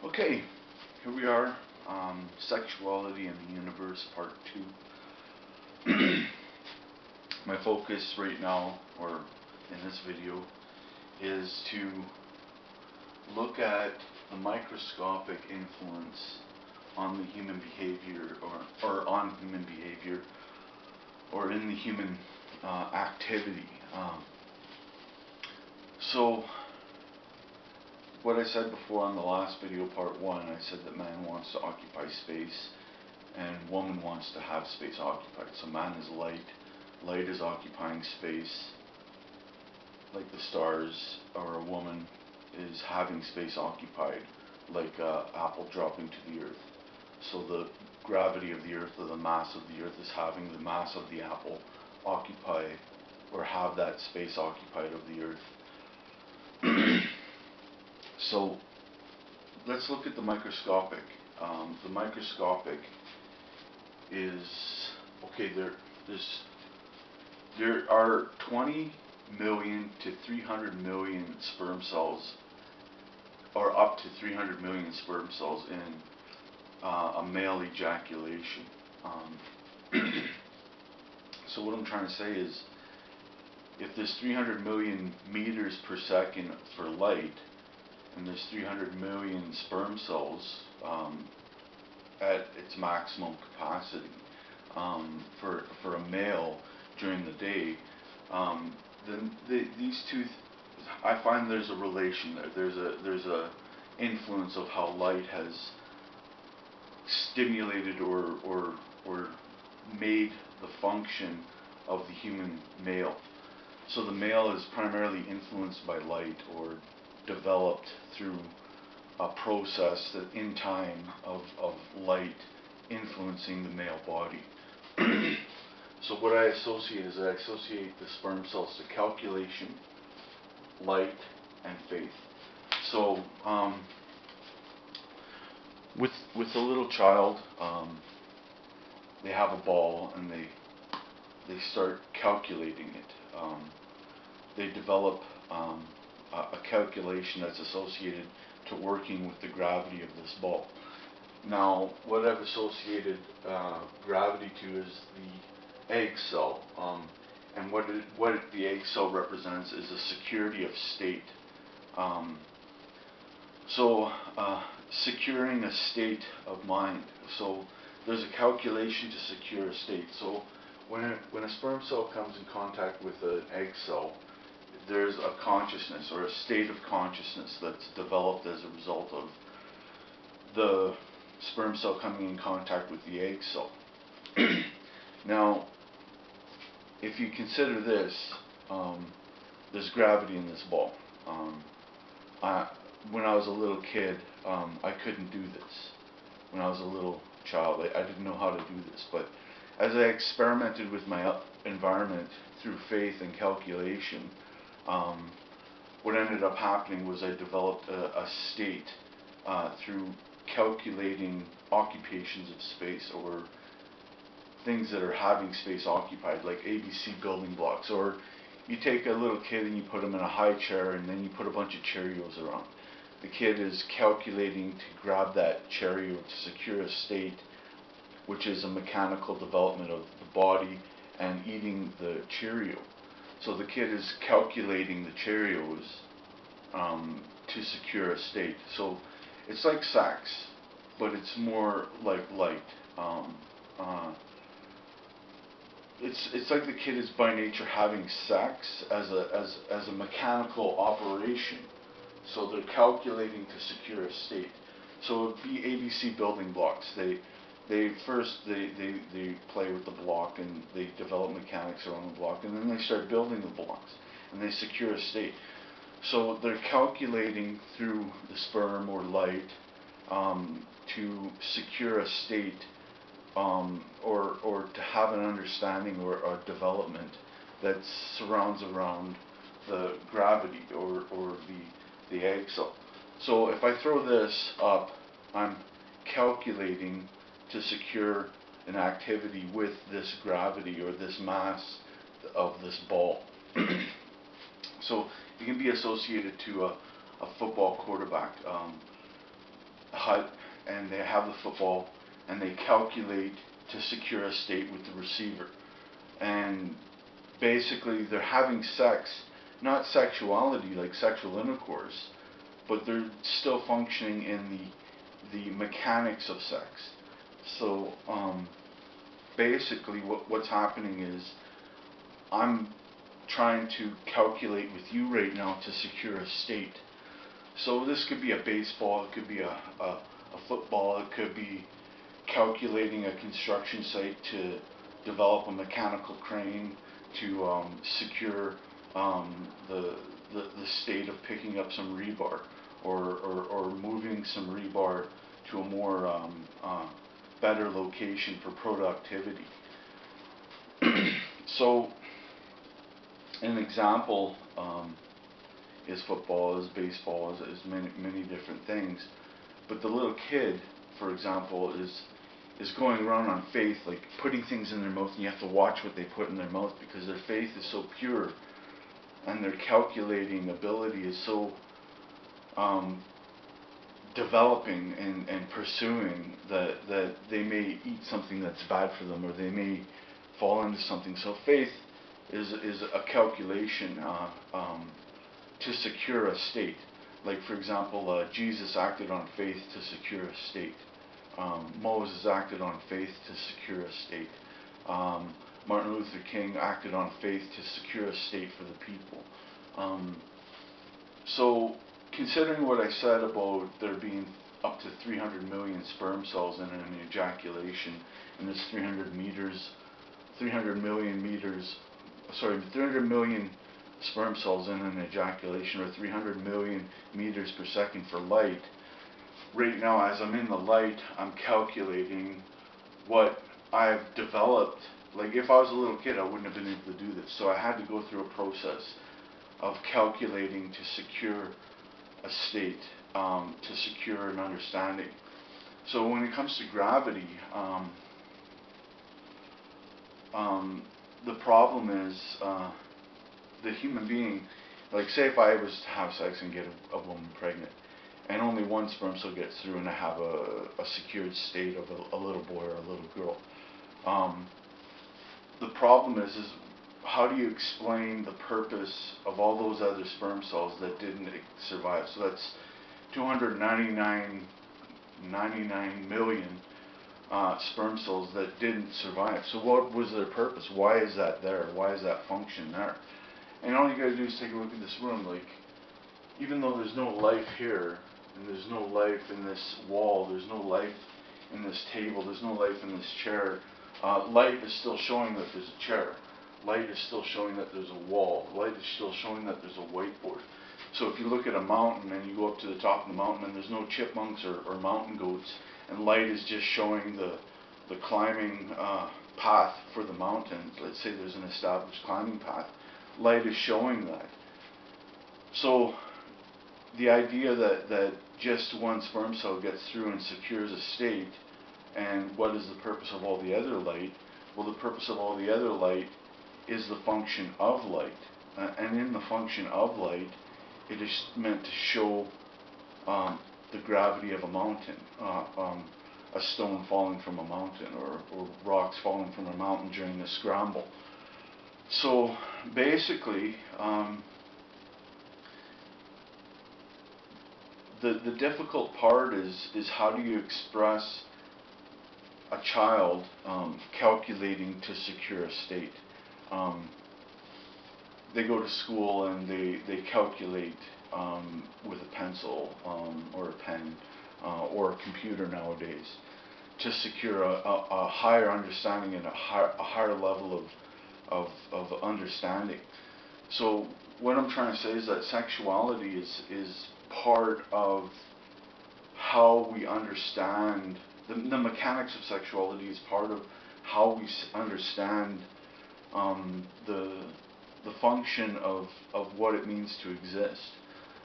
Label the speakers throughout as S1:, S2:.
S1: Okay, here we are, Sexuality in the Universe, Part 2. My focus right now, or in this video, is to look at the microscopic influence on the human behavior, or on human behavior, or in the human activity. So, what I said before on the last video, part 1, I said that man wants to occupy space and woman wants to have space occupied. So man is light, light is occupying space like the stars, or a woman is having space occupied like an apple dropping to the earth. So the gravity of the earth, or the mass of the earth, is having the mass of the apple occupy, or have that space occupied of the earth. So let's look at the microscopic. The microscopic is, okay, there are 20 million to 300 million sperm cells, or up to 300 million sperm cells in a male ejaculation. So what I'm trying to say is, if there's 300 million meters per second for light, and there's 300 million sperm cells at its maximum capacity for a male during the day, then these two, I find there's a relation there. There's a influence of how light has stimulated or made the function of the human male. So the male is primarily influenced by light, or developed through a process that in time of light influencing the male body. So what I associate is I associate the sperm cells to calculation, light, and faith. So with a little child, they have a ball and they start calculating it. They develop a calculation that's associated to working with the gravity of this ball. Now, what I've associated gravity to is the egg cell, and what the egg cell represents is a security of state. Securing a state of mind. So there's a calculation to secure a state. So when a sperm cell comes in contact with an egg cell, there's a consciousness, or a state of consciousness, that's developed as a result of the sperm cell coming in contact with the egg cell. Now, if you consider this, there's gravity in this ball. When I was a little kid, I couldn't do this. When I was a little child, I didn't know how to do this. But as I experimented with my environment through faith and calculation, what ended up happening was I developed a state through calculating occupations of space, or things that are having space occupied, like ABC building blocks. Or you take a little kid and you put him in a high chair, and then you put a bunch of Cheerios around. The kid is calculating to grab that Cheerio to secure a state, which is a mechanical development of the body and eating the Cheerio. So the kid is calculating the Cheerios to secure a state. So it's like sex, but it's more like light. It's like the kid is by nature having sex as a mechanical operation. So they're calculating to secure a state. So it would be ABC building blocks. They first play with the block, and they develop mechanics around the block, and then they start building the blocks, and they secure a state. So they're calculating through the sperm or light to secure a state, or to have an understanding or a development that surrounds around the gravity, or the egg cell. So if I throw this up, I'm calculating to secure an activity with this gravity, or this mass of this ball. So it can be associated to a football quarterback hut and they have the football and they calculate to secure a state with the receiver. And basically they're having sex, not sexuality like sexual intercourse, but they're still functioning in the mechanics of sex. So basically what's happening is I'm trying to calculate with you right now to secure a state. So this could be a baseball, it could be a football, it could be calculating a construction site to develop a mechanical crane to secure the state of picking up some rebar or moving some rebar to a more better location for productivity. So an example is football, is baseball, is many different things. But the little kid, for example, is going around on faith, like putting things in their mouth, and you have to watch what they put in their mouth because their faith is so pure and their calculating ability is so developing and pursuing that they may eat something that's bad for them or they may fall into something. So faith is a calculation to secure a state. Like for example, Jesus acted on faith to secure a state. Moses acted on faith to secure a state. Martin Luther King acted on faith to secure a state for the people. So considering what I said about there being up to 300 million sperm cells in an ejaculation, and there's 300 million sperm cells in an ejaculation, or 300 million meters per second for light. Right now, as I'm in the light, I'm calculating what I've developed. Like if I was a little kid, I wouldn't have been able to do this. So I had to go through a process of calculating to secure a state, to secure an understanding. So when it comes to gravity, the problem is the human being, like say if I was to have sex and get a woman pregnant, and only one sperm cell gets through and I have a secured state of a little boy or a little girl. The problem is how do you explain the purpose of all those other sperm cells that didn't survive? So that's 299 million sperm cells that didn't survive. So what was their purpose? Why is that there? Why is that function there? And all you gotta do is take a look at this room. Like, even though there's no life here, and there's no life in this wall, there's no life in this table, there's no life in this chair, light is still showing that there's a chair. Light is still showing that there's a wall. Light is still showing that there's a whiteboard. So if you look at a mountain and you go up to the top of the mountain and there's no chipmunks or mountain goats, and light is just showing the climbing path for the mountain, let's say there's an established climbing path, light is showing that. So the idea that just one sperm cell gets through and secures a state, and what is the purpose of all the other light? Well, the purpose of all the other light is the function of light. And in the function of light, it is meant to show the gravity of a mountain, a stone falling from a mountain, or rocks falling from a mountain during the scramble. So basically, the difficult part is how do you express a child calculating to secure a state. They go to school and they calculate with a pencil or a pen or a computer nowadays to secure a higher understanding and a higher level of understanding. So what I'm trying to say is that sexuality is part of how we understand the mechanics of sexuality is part of how we understand the function of what it means to exist.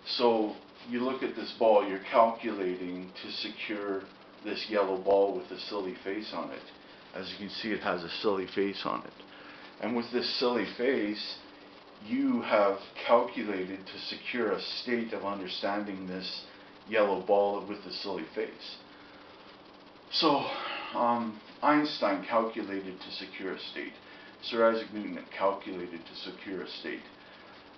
S1: So you look at this ball, you're calculating to secure this yellow ball with a silly face on it. As you can see, it has a silly face on it. And with this silly face, you have calculated to secure a state of understanding this yellow ball with a silly face. So Einstein calculated to secure a state. Sir Isaac Newton calculated to secure a state.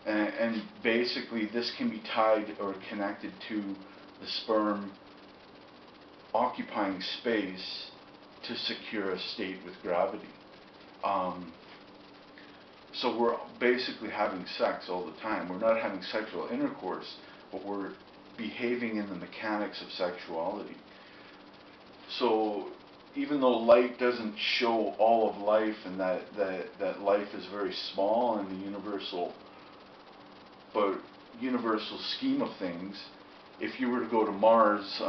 S1: And basically this can be tied or connected to the sperm occupying space to secure a state with gravity. So we're basically having sex all the time. We're not having sexual intercourse, but we're behaving in the mechanics of sexuality. So even though light doesn't show all of life, and that life is very small in the universal scheme of things, if you were to go to Mars,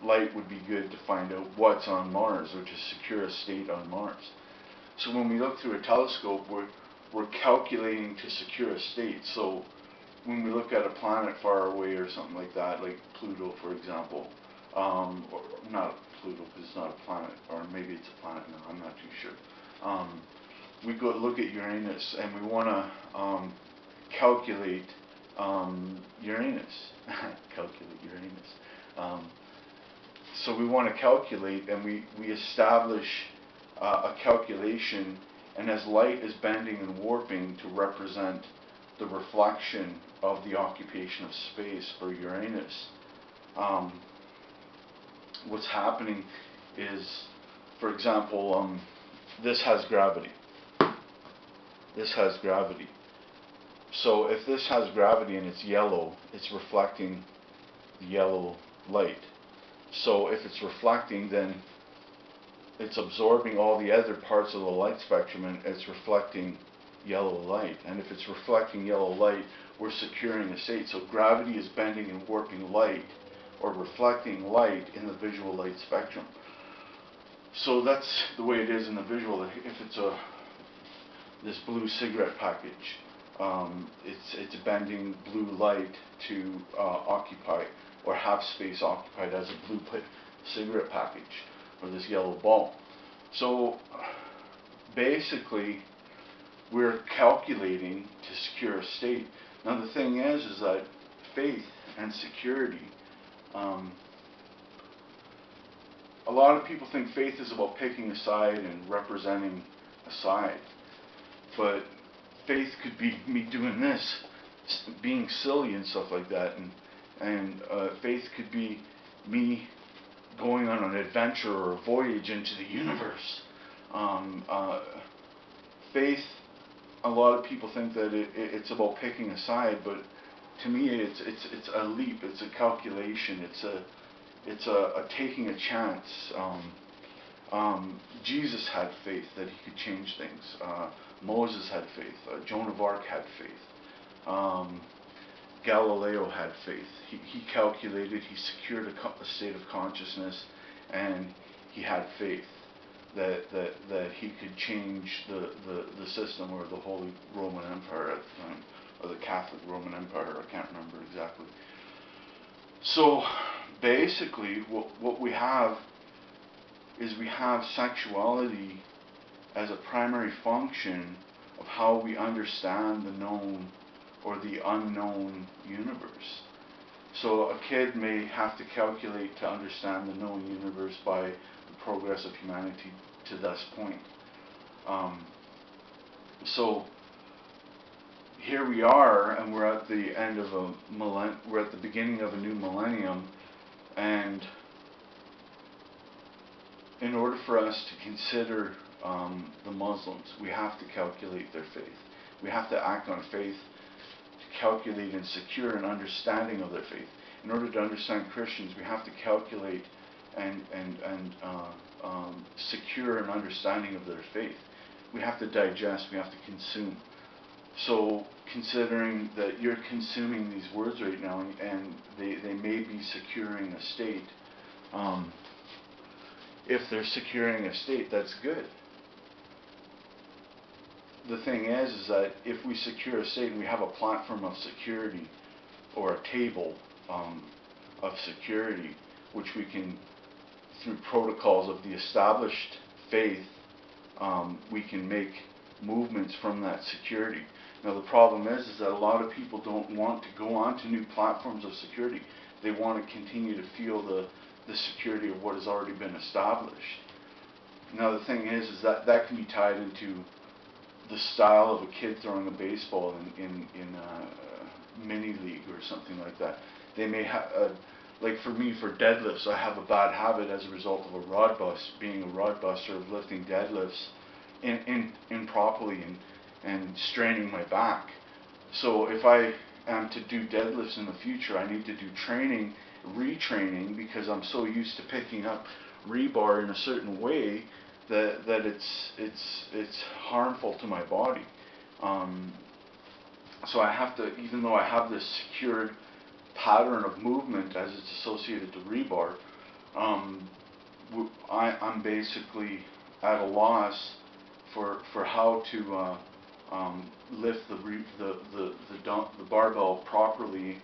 S1: light would be good to find out what's on Mars, or to secure a state on Mars. So when we look through a telescope, we're calculating to secure a state. So when we look at a planet far away or something like that, like Pluto, for example, or not Pluto because it's not a planet, or maybe it's a planet now, I'm not too sure. We go look at Uranus and we want to calculate Uranus. Calculate Uranus. So we want to calculate, and we establish a calculation, and as light is bending and warping to represent the reflection of the occupation of space for Uranus, what's happening is, for example, this has gravity. This has gravity. So if this has gravity and it's yellow, it's reflecting the yellow light. So if it's reflecting, then it's absorbing all the other parts of the light spectrum, and it's reflecting yellow light. And if it's reflecting yellow light, we're securing a state. So gravity is bending and warping light, or reflecting light in the visual light spectrum. So that's the way it is in the visual. If it's this blue cigarette package, it's bending blue light to occupy, or have space occupied as a blue cigarette package, or this yellow ball. So basically we're calculating to secure a state. Now the thing is that faith and security, a lot of people think faith is about picking a side and representing a side, but faith could be me doing this, being silly and stuff like that, and faith could be me going on an adventure or a voyage into the universe. Faith, a lot of people think that it's about picking a side, but to me it's a leap, it's a calculation, it's a taking a chance. Jesus had faith that he could change things. Moses had faith. Joan of Arc had faith. Galileo had faith. He calculated, he secured a state of consciousness, and he had faith that he could change the system, or the Holy Roman Empire at the time, or the Catholic Roman Empire, I can't remember exactly. So basically what we have is we have sexuality as a primary function of how we understand the known or the unknown universe. So a kid may have to calculate to understand the known universe by the progress of humanity to this point. So here we are, and we're at the end of we're at the beginning of a new millennium, and in order for us to consider the Muslims, we have to calculate their faith. We have to act on faith to calculate and secure an understanding of their faith. In order to understand Christians, we have to calculate and secure an understanding of their faith. We have to digest, we have to consume. So considering that you're consuming these words right now, and they may be securing a state, if they're securing a state, that's good. The thing is that if we secure a state and we have a platform of security, or a table of security, which we can, through protocols of the established faith, we can make movements from that security. Now the problem is that a lot of people don't want to go on to new platforms of security. they want to continue to feel the security of what has already been established. Now the thing is that that can be tied into the style of a kid throwing a baseball in a mini league or something like that. They may have, like for me, for deadlifts, I have a bad habit as a result of a rod bust, being a rod buster, of lifting deadlifts improperly and straining my back. So if I am to do deadlifts in the future, I need to do training, retraining, because I'm so used to picking up rebar in a certain way that it's harmful to my body. So I have to, even though I have this secured pattern of movement as it's associated to rebar, I'm basically at a loss for how to lift the barbell properly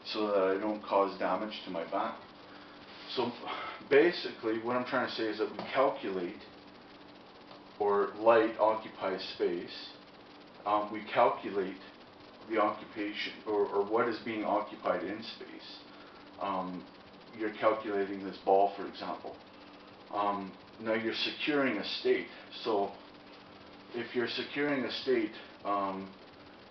S1: so that I don't cause damage to my back. So basically what I'm trying to say is that we calculate, or light occupies space, we calculate the occupation, or what is being occupied in space. You're calculating this ball, for example. Now you're securing a state. So if you're securing a state,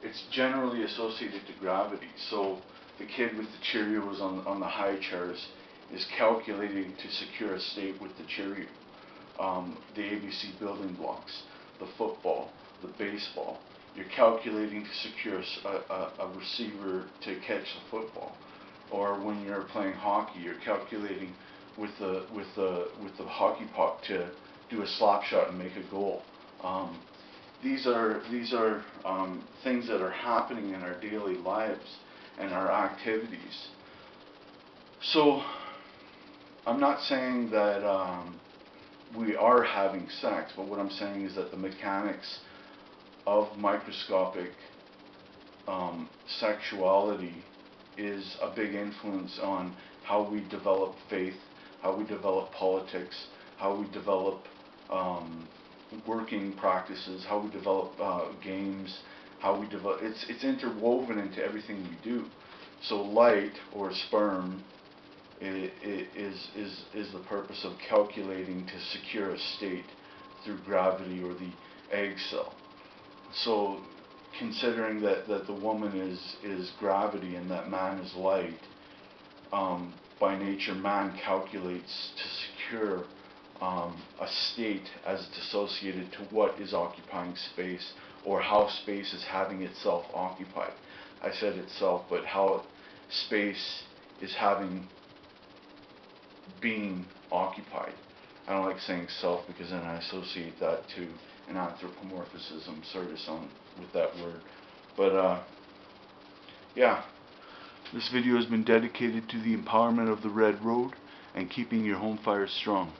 S1: it's generally associated to gravity. So the kid with the Cheerios on the high chairs is calculating to secure a state with the Cheerio. The ABC building blocks, the football, the baseball. You're calculating to secure a receiver to catch the football. Or when you're playing hockey, you're calculating with the hockey puck to do a slap shot and make a goal. These are things that are happening in our daily lives and our activities. So I'm not saying that we are having sex, but what I'm saying is that the mechanics of microscopic sexuality is a big influence on how we develop faith, how we develop politics, how we develop working practices, how we develop games, how we develop. It's interwoven into everything we do. So light, or sperm, is the purpose of calculating to secure a state through gravity, or the egg cell. So considering that the woman is gravity and that man is light, by nature man calculates to secure a state as it's associated to what is occupying space, or how space is having itself occupied. I said itself, but how space is being occupied. I don't like saying self, because then I associate that to an anthropomorphism, with that word. But yeah, this video has been dedicated to the empowerment of the Red Road and keeping your home fires strong.